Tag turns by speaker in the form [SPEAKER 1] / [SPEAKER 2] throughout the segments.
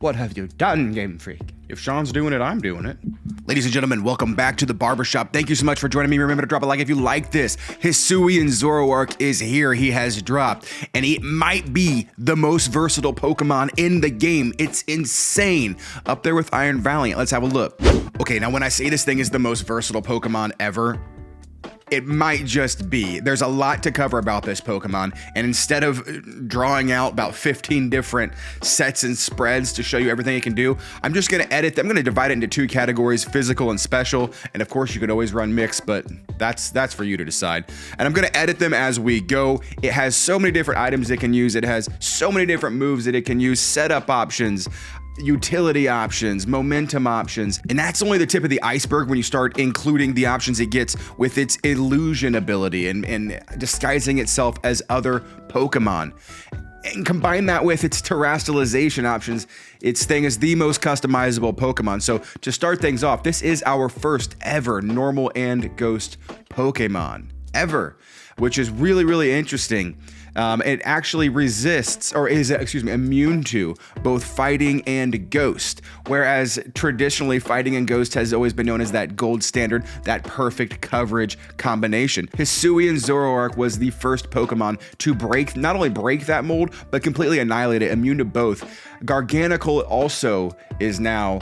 [SPEAKER 1] What have you done, Game Freak? If Sean's doing it, I'm doing it. Ladies and gentlemen, welcome back to the barbershop. Thank you so much for joining me. Remember to drop a like if you like this. Hisuian Zoroark is here. He has dropped, and he might be the most versatile Pokemon in the game. It's insane. Up there with Iron Valiant. Let's have a look. Okay, now when I say this thing is the most versatile Pokemon ever, it might just be. There's a lot to cover about this Pokemon, and instead of drawing out about 15 different sets and spreads to show you everything it can do, I'm just gonna edit them. I'm gonna divide it into two categories, physical and special, and of course you could always run mix, but that's for you to decide. And I'm gonna edit them as we go. It has so many different items it can use. It has so many different moves that it can use, setup options, utility options, momentum options, and that's only the tip of the iceberg when you start including the options it gets with its illusion ability and disguising itself as other Pokemon. And combine that with its Terastallization options, its thing is the most customizable Pokemon. So to start things off, this is our first ever normal and ghost Pokemon ever, which is really, really interesting. It actually resists, or is, immune to both fighting and ghost, whereas traditionally fighting and ghost has always been known as that gold standard, that perfect coverage combination. Hisuian Zoroark was the first Pokemon to not only break that mold, but completely annihilate it, immune to both. Garganacl also is now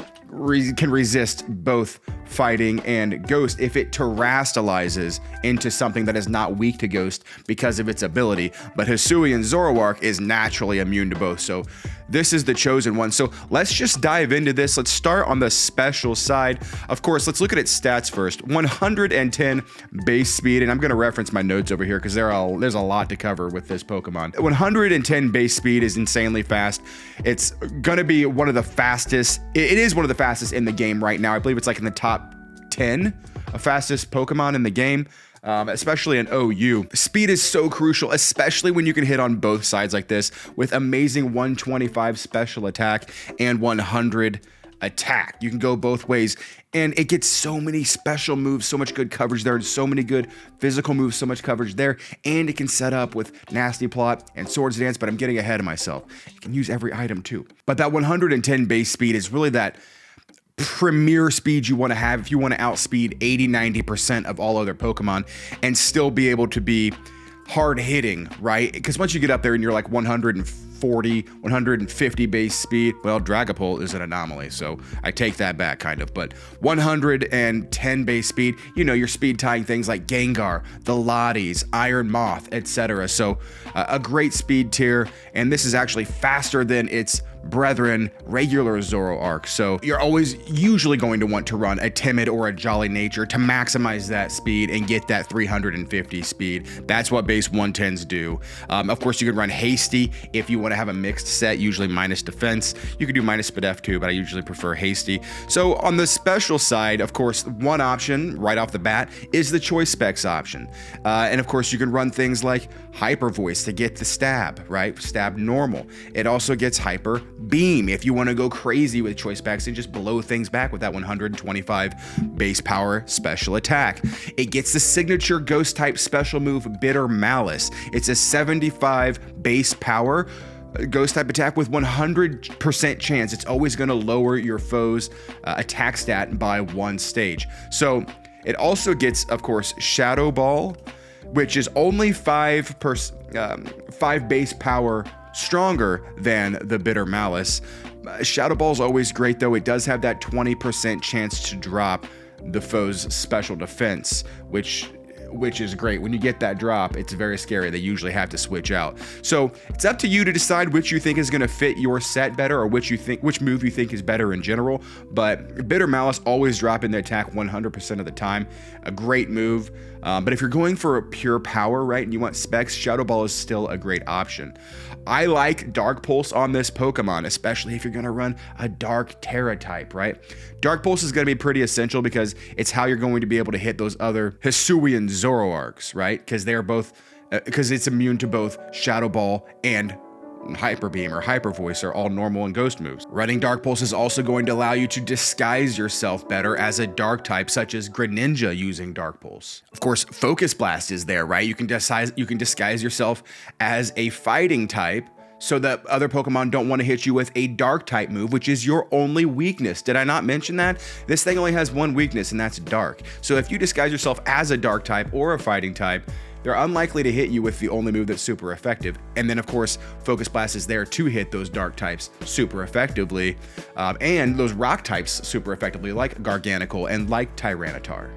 [SPEAKER 1] can resist both fighting and ghost if it terastallizes into something that is not weak to ghost because of its ability, but Hisuian Zoroark is naturally immune to both, so this is the chosen one. So let's just dive into this. Let's start on the special side. Of course, let's look at its stats first. 110 base speed, and I'm going to reference my notes over here because there's a lot to cover with this Pokemon. 110 base speed is insanely fast. It's going to be one of the fastest. It is one of the fastest in the game right now. I believe it's like in the top 10 of fastest Pokemon in the game. Especially in OU. Speed is so crucial, especially when you can hit on both sides like this with amazing 125 special attack and 100 attack. You can go both ways, and it gets so many special moves, so much good coverage there, and so many good physical moves, so much coverage there, and it can set up with Nasty Plot and Swords Dance, but I'm getting ahead of myself. You can use every item too. But that 110 base speed is really that premier speed you want to have if you want to outspeed 80-90% of all other Pokemon and still be able to be hard hitting, right? Because once you get up there and you're like 140, 150 base speed, well, Dragapult is an anomaly, so I take that back kind of, but 110 base speed, you know, you're speed tying things like Gengar, the Lotties, Iron Moth, etc. So a great speed tier, and this is actually faster than its brethren, regular Zoroark. So you're always usually going to want to run a timid or a jolly nature to maximize that speed and get that 350 speed. That's what base 110s do. Of course, you can run hasty if you want to have a mixed set, usually minus defense. You could do minus SPDF too, but I usually prefer hasty. So on the special side, of course, one option right off the bat is the choice specs option. And of course, you can run things like hyper voice to get the stab, right? Stab normal. It also gets hyper beam if you want to go crazy with choice specs and just blow things back with that 125 base power special attack. It gets the signature ghost type special move Bitter Malice. It's a 75 base power ghost type attack with 100% chance. It's always going to lower your foe's attack stat by one stage. So it also gets, of course, Shadow Ball, which is only 5 base power stronger than the Bitter Malice. Shadow Ball is always great, though. It does have that 20% chance to drop the foe's special defense, which is great. When you get that drop, it's very scary. They usually have to switch out. So it's up to you to decide which you think is going to fit your set better, or which move you think is better in general. But Bitter Malice always dropping the attack 100% of the time. A great move. But if you're going for a pure power, right, and you want specs, Shadow Ball is still a great option. I like Dark Pulse on this Pokemon, especially if you're going to run a Dark Terra type, right? Dark Pulse is going to be pretty essential because it's how you're going to be able to hit those other Hisuian Zoroarks, right? Because they're both, because it's immune to both Shadow Ball and Hyper Beam or Hyper Voice are all normal and ghost moves. Running Dark Pulse is also going to allow you to disguise yourself better as a dark type, such as Greninja using Dark Pulse. Of course, Focus Blast is there, right? You can disguise yourself as a fighting type, so that other Pokemon don't want to hit you with a dark type move, which is your only weakness. Did I not mention that? This thing only has one weakness, and that's dark. So if you disguise yourself as a dark type or a fighting type, they're unlikely to hit you with the only move that's super effective. And then of course, Focus Blast is there to hit those dark types super effectively, and those rock types super effectively, like Garganacl and like Tyranitar.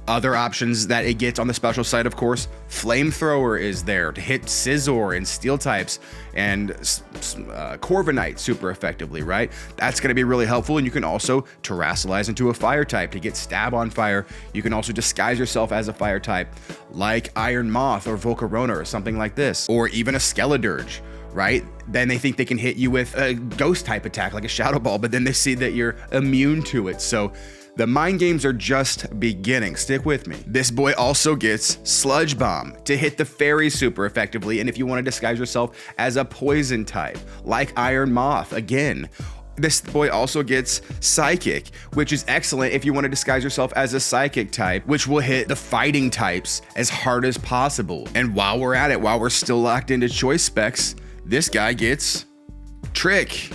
[SPEAKER 1] Other options that it gets on the special side, of course, Flamethrower is there to hit Scizor and Steel types, and Corviknight super effectively, right? That's going to be really helpful, and you can also Terastallize into a fire type to get Stab on fire. You can also disguise yourself as a fire type, like Iron Moth or Volcarona or something like this, or even a Skeledirge. Right? Then they think they can hit you with a ghost type attack like a Shadow Ball, but then they see that you're immune to it. So the mind games are just beginning. Stick with me. This boy also gets Sludge Bomb to hit the fairy super effectively. And if you want to disguise yourself as a poison type, like Iron Moth, again. This boy also gets Psychic, which is excellent if you want to disguise yourself as a Psychic type, which will hit the fighting types as hard as possible. And while we're at it, while we're still locked into choice specs, this guy gets Trick.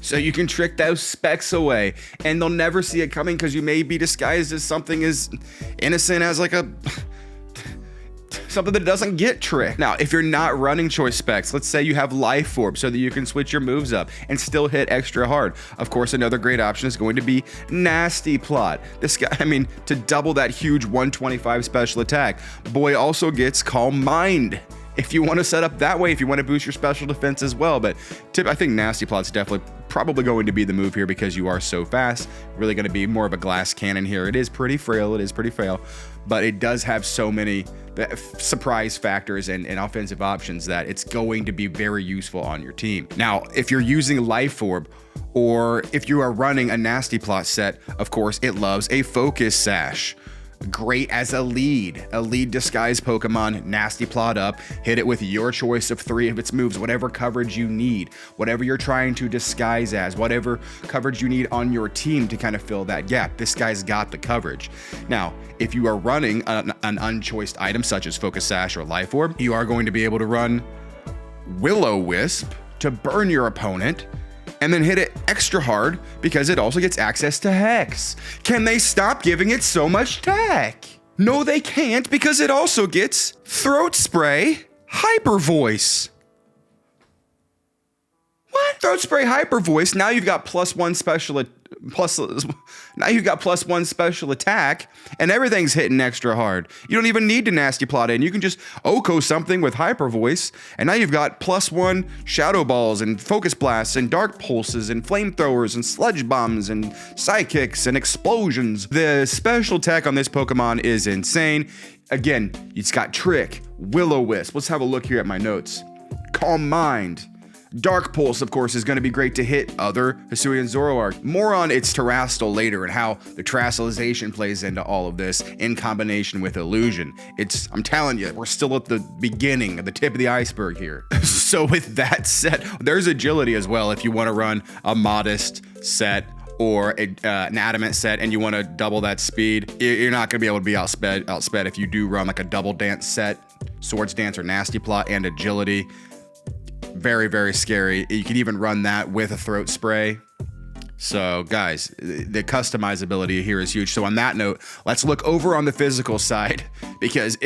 [SPEAKER 1] So you can trick those specs away, and they'll never see it coming because you may be disguised as something as innocent as like something that doesn't get tricked. Now, if you're not running choice specs, let's say you have Life Orb so that you can switch your moves up and still hit extra hard. Of course, another great option is going to be Nasty Plot. This guy, I mean, to double that huge 125 special attack, boy also gets Calm Mind. If you want to set up that way, if you want to boost your special defense as well. But I think Nasty Plot's definitely probably going to be the move here because you are so fast. Really going to be more of a glass cannon here. It is pretty frail. It is pretty frail, but it does have so many surprise factors and offensive options that it's going to be very useful on your team. Now, if you're using Life Orb, or if you are running a Nasty Plot set, of course, it loves a Focus Sash. Great as a lead disguise Pokemon. Nasty Plot up, hit it with your choice of 3 of its moves, whatever coverage you need, whatever you're trying to disguise as, whatever coverage you need on your team to kind of fill that gap. This guy's got the coverage. Now, if you are running an unchoiced item such as Focus Sash or Life Orb, you are going to be able to run Will-O-Wisp to burn your opponent, and then hit it extra hard because it also gets access to Hex. Can they stop giving it so much tech? No, they can't, because it also gets Throat Spray, Hyper Voice. What? Throat Spray, Hyper Voice. Now you've got +1 special attack, and everything's hitting extra hard. You don't even need to Nasty Plot in. You can just Oko something with Hyper Voice, and now you've got +1 Shadow Balls and Focus Blasts and Dark Pulses and Flamethrowers and Sludge Bombs and Psychics and Explosions. The special attack on this Pokemon is insane. Again, it's got Trick, Will-O-Wisp. Let's have a look here at my notes. Calm Mind. Dark Pulse, of course, is going to be great to hit other Hisuian Zoroark. More on its Terastal later and how the Terastallization plays into all of this in combination with Illusion. I'm telling you, we're still at the beginning, at the tip of the iceberg here. So with that said, there's Agility as well if you want to run a modest set or an adamant set and you want to double that speed. You're not going to be able to be outsped if you do run like a double dance set, Swords Dance or Nasty Plot and Agility. Very, very scary. You can even run that with a Throat Spray. So guys, the customizability here is huge. So on that note, let's look over on the physical side because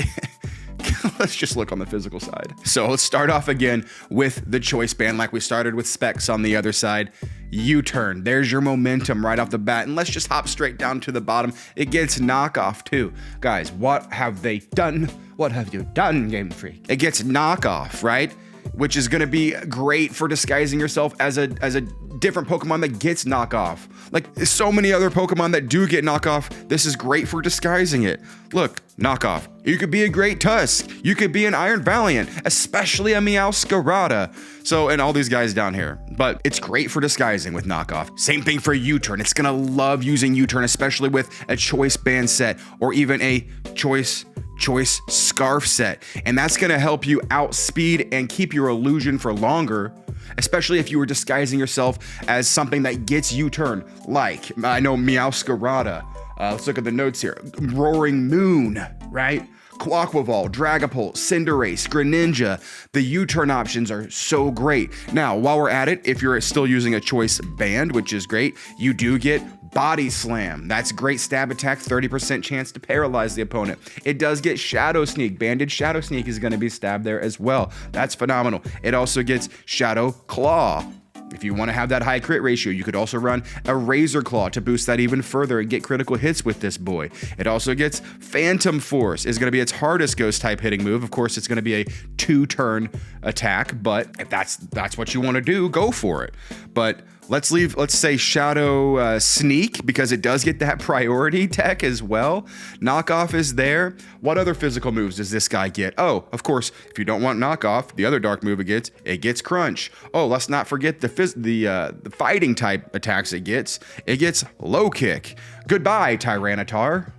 [SPEAKER 1] let's just look on the physical side. So let's start off again with the choice band like we started with specs on the other side. U-turn, there's your momentum right off the bat. And let's just hop straight down to the bottom. It gets knockoff too. Guys, what have they done? What have you done, Game Freak? It gets knockoff, right? Which is going to be great for disguising yourself as a different Pokemon that gets knockoff. Like so many other Pokemon that do get knockoff, this is great for disguising it. Look, knockoff. You could be a Great Tusk. You could be an Iron Valiant, especially a Meowscarada. So, and all these guys down here. But it's great for disguising with knockoff. Same thing for U-turn. It's going to love using U-turn, especially with a choice band set or even a choice scarf set, and that's going to help you outspeed and keep your illusion for longer, especially if you were disguising yourself as something that gets U-turn, like I know Meowscarada. Let's look at the notes here. Roaring Moon, right? Aquavol, Dragapult, Cinderace, Greninja. The U-turn options are so great. Now, while we're at it, if you're still using a choice band, which is great, you do get Body Slam. That's great stab attack, 30% chance to paralyze the opponent. It does get Shadow Sneak. Banded Shadow Sneak is going to be stabbed there as well. That's phenomenal. It also gets Shadow Claw. If you want to have that high crit ratio, you could also run a Razor Claw to boost that even further and get critical hits with this boy. It also gets Phantom Force. Is going to be its hardest ghost type hitting move. Of course, it's going to be a 2-turn attack, but if that's what you want to do, go for it. But let's say Shadow Sneak, because it does get that priority tech as well. Knockoff is there. What other physical moves does this guy get? Oh, of course, if you don't want Knockoff, the other dark move it gets Crunch. Oh, let's not forget the fighting type attacks it gets. It gets Low Kick. Goodbye, Tyranitar.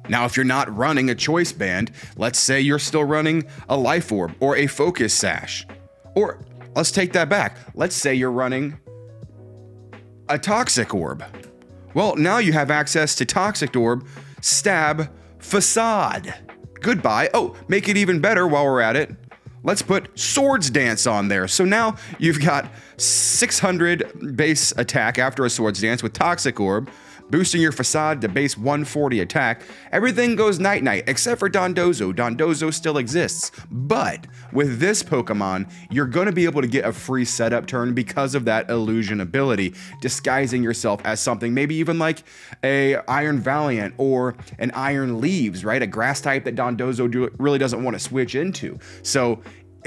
[SPEAKER 1] Now, if you're not running a choice band, let's say you're still running a Life Orb or a Focus Sash. Or let's take that back. Let's say you're running a Toxic Orb. Well, now you have access to Toxic Orb, Stab, Facade. Goodbye. Oh, make it even better while we're at it. Let's put Swords Dance on there. So now you've got 600 base attack after a Swords Dance with Toxic Orb, boosting your Facade to base 140 attack. Everything goes night-night, except for Dondozo. Dondozo still exists. But with this Pokemon, you're going to be able to get a free setup turn because of that illusion ability, disguising yourself as something, maybe even like a Iron Valiant or an Iron Leaves, right? A grass type that Dondozo really doesn't want to switch into. So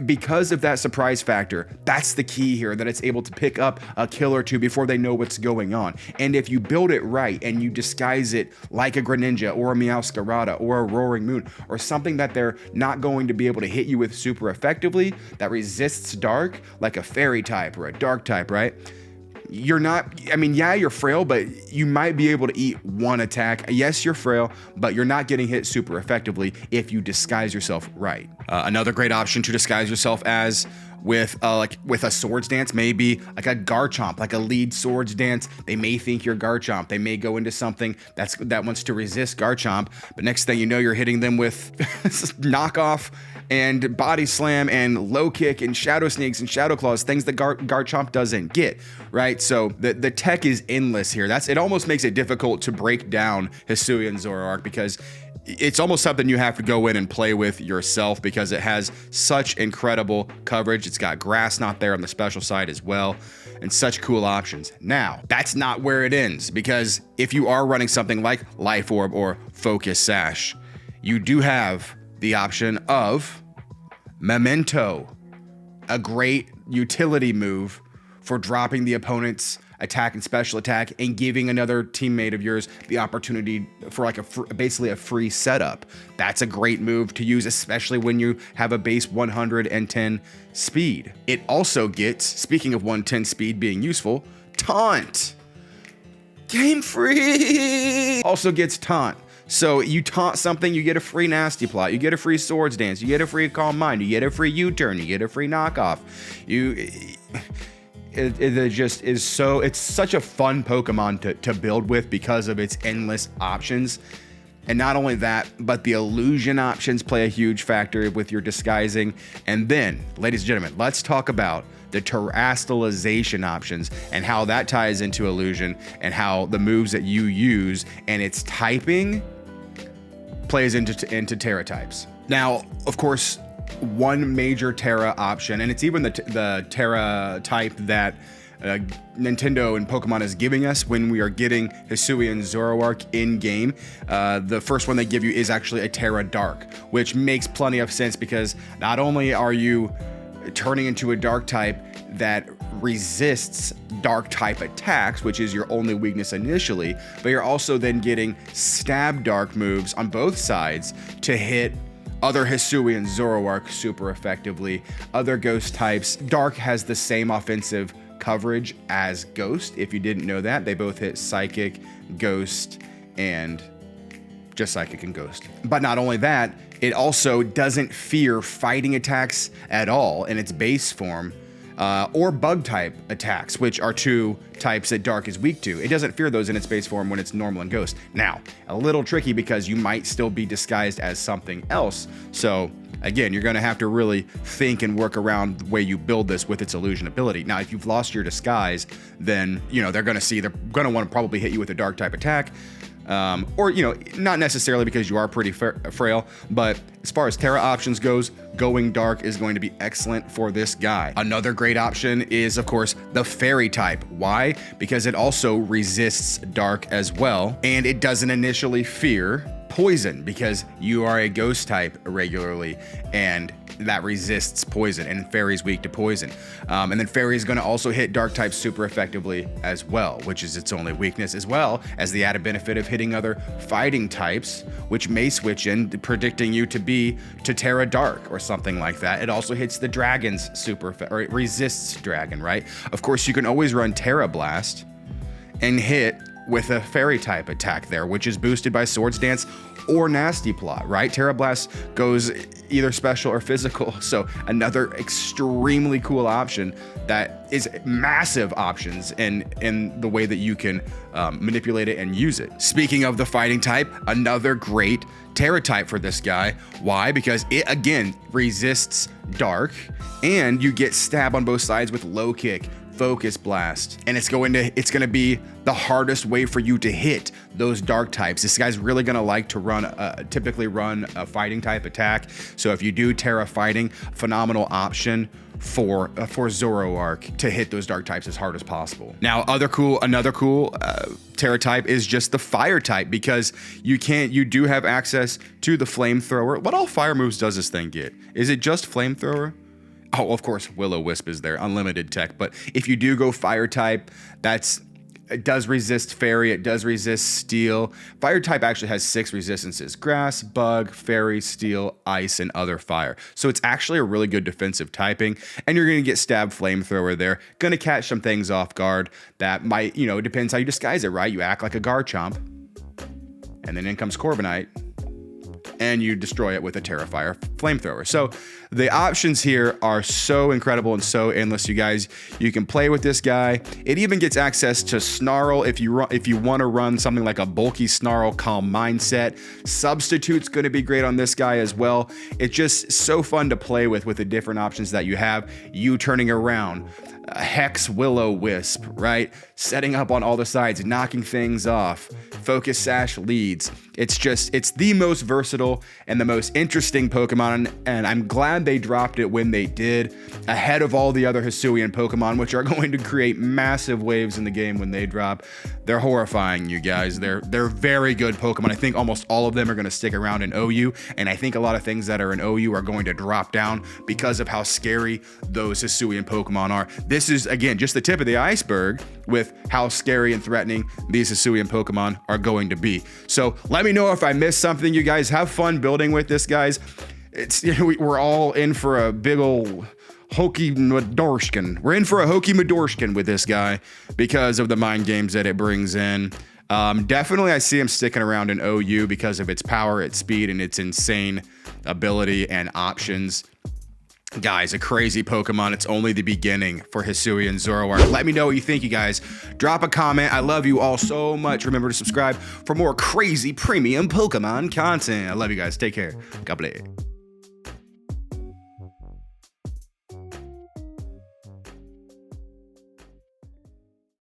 [SPEAKER 1] because of that surprise factor, that's the key here, that it's able to pick up a kill or two before they know what's going on. And if you build it right and you disguise it like a Greninja or a Meowscarada or a Roaring Moon or something that they're not going to be able to hit you with super effectively, that resists dark, like a Fairy type or a Dark type, right? You're not, I mean, yeah, you're frail, but you might be able to eat one attack. Yes, you're frail, but you're not getting hit super effectively if you disguise yourself right. Another great option to disguise yourself as with a Swords Dance, maybe like a Garchomp, like a lead Swords Dance. They may think you're Garchomp. They may go into something that wants to resist Garchomp, but next thing you know, you're hitting them with Knockoff and Body Slam and Low Kick and Shadow Sneaks and Shadow Claws, things that Garchomp doesn't get, right? So the tech is endless here. It almost makes it difficult to break down Hisuian Zoroark, because it's almost something you have to go in and play with yourself, because it has such incredible coverage. It's got Grass Knot there on the special side as well, and such cool options. Now, that's not where it ends, because if you are running something like Life Orb or Focus Sash, you do have the option of Memento, a great utility move for dropping the opponent's attack and special attack and giving another teammate of yours the opportunity for like basically a free setup. That's a great move to use, especially when you have a base 110 speed. It also gets, speaking of 110 speed being useful, Taunt. Game Freak also gets Taunt. So you taunt something, you get a free Nasty Plot, you get a free Swords Dance, you get a free Calm Mind, you get a free U-turn, you get a free Knockoff. It just is so, it's such a fun Pokemon to build with because of its endless options. And not only that, but the illusion options play a huge factor with your disguising. And then, ladies and gentlemen, let's talk about the Terastallization options and how that ties into illusion, and how the moves that you use and its typing plays into Terra types. Now, of course, one major Terra option, and it's even the Terra type that Nintendo and Pokemon is giving us when we are getting Hisuian Zoroark in game. The first one they give you is actually a Terra Dark, which makes plenty of sense, because not only are you turning into a Dark type that resists Dark type attacks, which is your only weakness initially, but you're also then getting Stab Dark moves on both sides to hit other Hisuian Zoroark super effectively, other Ghost types. Dark has the same offensive coverage as Ghost. If you didn't know that, they both hit Psychic, Ghost, and just Psychic and Ghost. But not only that, it also doesn't fear fighting attacks at all in its base form, or bug type attacks, which are 2 types that Dark is weak to. It doesn't fear those in its base form when it's normal and ghost. Now, a little tricky because you might still be disguised as something else. So again, you're gonna have to really think and work around the way you build this with its illusion ability. Now, if you've lost your disguise, then, you know, they're gonna wanna probably hit you with a Dark type attack. Or, you know, not necessarily because you are pretty frail, but as far as Terra options goes, going Dark is going to be excellent for this guy. Another great option is, of course, the Fairy type. Why? Because it also resists Dark as well, and it doesn't initially fear poison because you are a ghost type regularly, and that resists poison, and Fairy's weak to poison. And then Fairy is going to also hit Dark types super effectively as well, which is its only weakness, as well as the added benefit of hitting other fighting types, which may switch in, predicting you to be to Terra Dark or something like that. It also hits the dragons or it resists dragon, right? Of course, you can always run Terra Blast and hit with a Fairy type attack there, which is boosted by Swords Dance or Nasty Plot, right? Terra Blast goes either special or physical. So another extremely cool option that is massive options in the way that you can manipulate it and use it. Speaking of the fighting type, another great Terra type for this guy. Why? Because it, again, resists Dark, and you get stab on both sides with Low Kick, Focus Blast, and it's going to be the hardest way for you to hit those Dark types. This guy's really going to like to typically run a fighting type attack. So if you do Terra fighting, phenomenal option for Zoroark to hit those Dark types as hard as possible. Now, another cool Terra type is just the Fire type, because you do have access to the Flamethrower. What all fire moves does this thing get? Is it just Flamethrower? Oh, of course, Will-O-Wisp is there, unlimited tech. But if you do go Fire type, it does resist Fairy, it does resist Steel. Fire type actually has 6 resistances: Grass, Bug, Fairy, Steel, Ice, and other fire. So it's actually a really good defensive typing, and you're gonna get Stab Flamethrower there. Gonna catch some things off guard that might, you know, it depends how you disguise it, right? You act like a Garchomp, and then in comes Corviknight, and you destroy it with a Terrafire Flamethrower. So the options here are so incredible and so endless, you guys. You can play with this guy. It even gets access to Snarl if you want to run something like a bulky Snarl Calm Mindset. Substitute's going to be great on this guy as well. It's just so fun to play with the different options that you have. You turning around, Hex Will-O-Wisp, right? Setting up on all the sides, knocking things off, Focus Sash leads. It's the most versatile and the most interesting Pokemon, and I'm glad they dropped it when they did, ahead of all the other Hisuian Pokemon, which are going to create massive waves in the game when they drop. They're horrifying, you guys. They're very good Pokemon. I think almost all of them are going to stick around in OU, and I think a lot of things that are in OU are going to drop down because of how scary those Hisuian Pokemon are. This is, again, just the tip of the iceberg with how scary and threatening these Hisuian Pokemon are going to be. So let me know if I missed something, you guys. Have fun building with this, guys. We're all in for a big ol' hokey Madorskin. We're in for a hokey Madorskin with this guy because of the mind games that it brings in. Definitely I see him sticking around in OU because of its power, its speed, and its insane ability and options. Guys, a crazy Pokemon. It's only the beginning for Hisuian Zoroark. Let me know what you think, you guys. Drop a comment. I love you all so much. Remember to subscribe for more crazy premium Pokemon content. I love you guys. Take care. God bless.